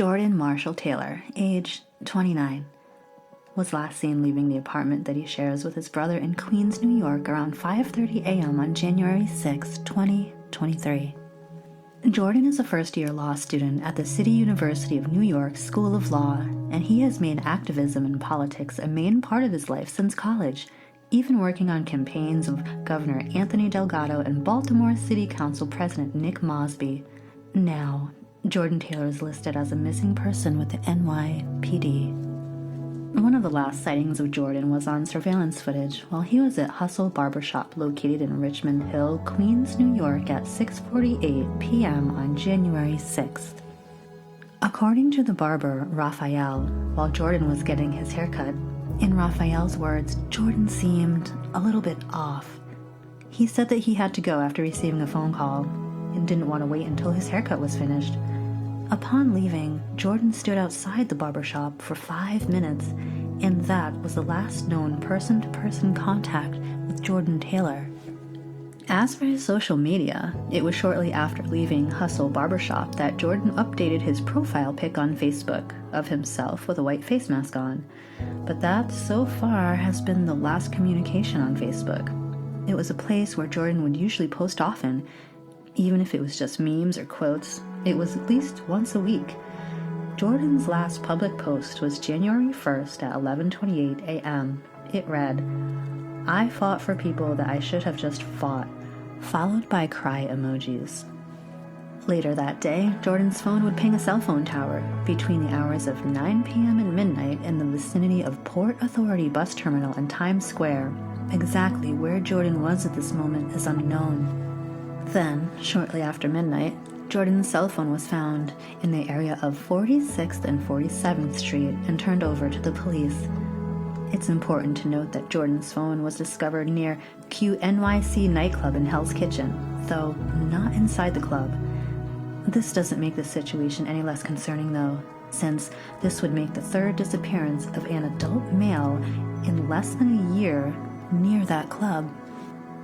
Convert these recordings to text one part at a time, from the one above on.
Jordan Marshall Taylor, age 29, was last seen leaving the apartment that he shares with his brother in Queens, New York around 5:30 a.m. on January 6, 2023. Jordan is a first-year law student at the City University of New York School of Law, and he has made activism and politics a main part of his life since college, even working on campaigns of Governor Anthony Delgado and Baltimore City Council President Nick Mosby. Now, Jordan Taylor is listed as a missing person with the NYPD. One of the last sightings of Jordan was on surveillance footage while he was at Hustle Barbershop located in Richmond Hill, Queens, New York at 6:48 p.m. on January 6th. According to the barber, Raphael, while Jordan was getting his haircut, in Raphael's words, Jordan seemed a little bit off. He said that he had to go after receiving a phone call and didn't want to wait until his haircut was finished. Upon leaving, Jordan stood outside the barbershop for 5 minutes, and that was the last known person-to-person contact with Jordan Taylor. As for his social media, it was shortly after leaving Hustle Barbershop that Jordan updated his profile pic on Facebook of himself with a white face mask on. But that, so far, has been the last communication on Facebook. It was a place where Jordan would usually post often, even if it was just memes or quotes. It was at least once a week. Jordan's last public post was January 1st at 11:28 a.m. It read, "I fought for people that I should have just fought," followed by cry emojis. Later that day, Jordan's phone would ping a cell phone tower between the hours of 9 p.m. and midnight in the vicinity of Port Authority Bus Terminal in Times Square. Exactly where Jordan was at this moment is unknown. Then, shortly after midnight, Jordan's cell phone was found in the area of 46th and 47th Street and turned over to the police. It's important to note that Jordan's phone was discovered near QNYC nightclub in Hell's Kitchen, though not inside the club. This doesn't make the situation any less concerning, though, since this would make the third disappearance of an adult male in less than a year near that club.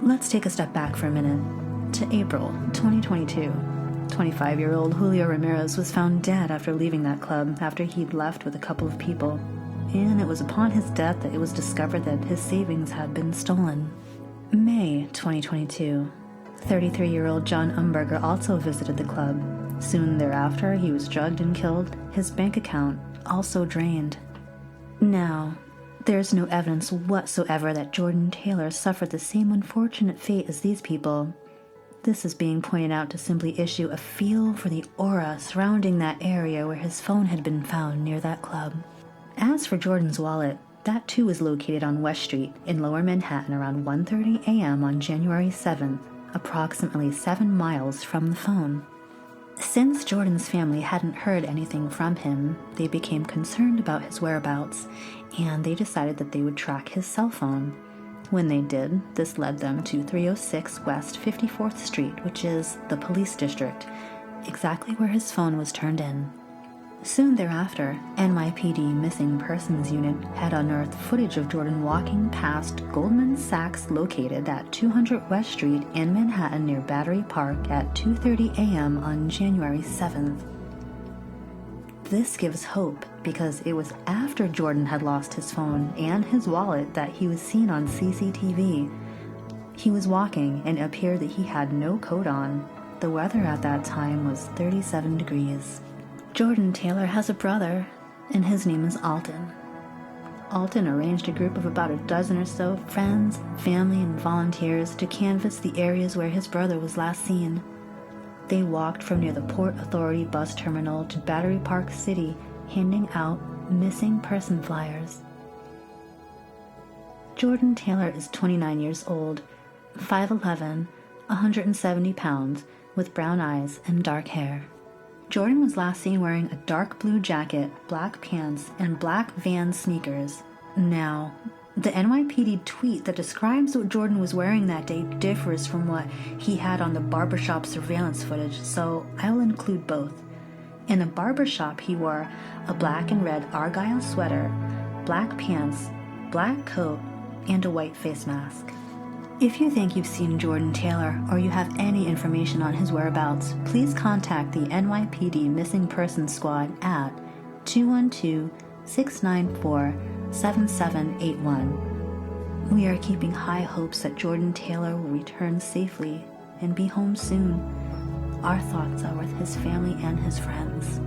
Let's take a step back for a minute to April 2022. 25-year-old Julio Ramirez was found dead after leaving that club after he'd left with a couple of people, and it was upon his death that it was discovered that his savings had been stolen. May 2022. 33-year-old John Umberger also visited the club. Soon thereafter, he was drugged and killed, his bank account also drained. Now, there's no evidence whatsoever that Jordan Taylor suffered the same unfortunate fate as these people. This is being pointed out to simply issue a feel for the aura surrounding that area where his phone had been found near that club. As for Jordan's wallet, that too was located on West Street in Lower Manhattan around 1:30 a.m. on January 7th, approximately 7 miles from the phone. Since Jordan's family hadn't heard anything from him, they became concerned about his whereabouts, and they decided that they would track his cell phone. When they did, this led them to 306 West 54th Street, which is the police district, exactly where his phone was turned in. Soon thereafter, NYPD Missing Persons Unit had unearthed footage of Jordan walking past Goldman Sachs located at 200 West Street in Manhattan near Battery Park at 2:30 a.m. on January 7th. This gives hope because it was after Jordan had lost his phone and his wallet that he was seen on CCTV. He was walking and it appeared that he had no coat on. The weather at that time was 37 degrees. Jordan Taylor has a brother, and his name is Alton. Alton arranged a group of about a dozen or so friends, family, and volunteers to canvass the areas where his brother was last seen. They walked from near the Port Authority bus terminal to Battery Park City, handing out missing person flyers. Jordan Taylor is 29 years old, 5'11", 170 pounds, with brown eyes and dark hair. Jordan was last seen wearing a dark blue jacket, black pants, and black Vans sneakers. Now, the NYPD tweet that describes what Jordan was wearing that day differs from what he had on the barbershop surveillance footage, so I will include both. In the barbershop, he wore a black and red argyle sweater, black pants, black coat, and a white face mask. If you think you've seen Jordan Taylor or you have any information on his whereabouts, please contact the NYPD Missing Persons Squad at 212-694-7781. We are keeping high hopes that Jordan Taylor will return safely and be home soon. Our thoughts are with his family and his friends.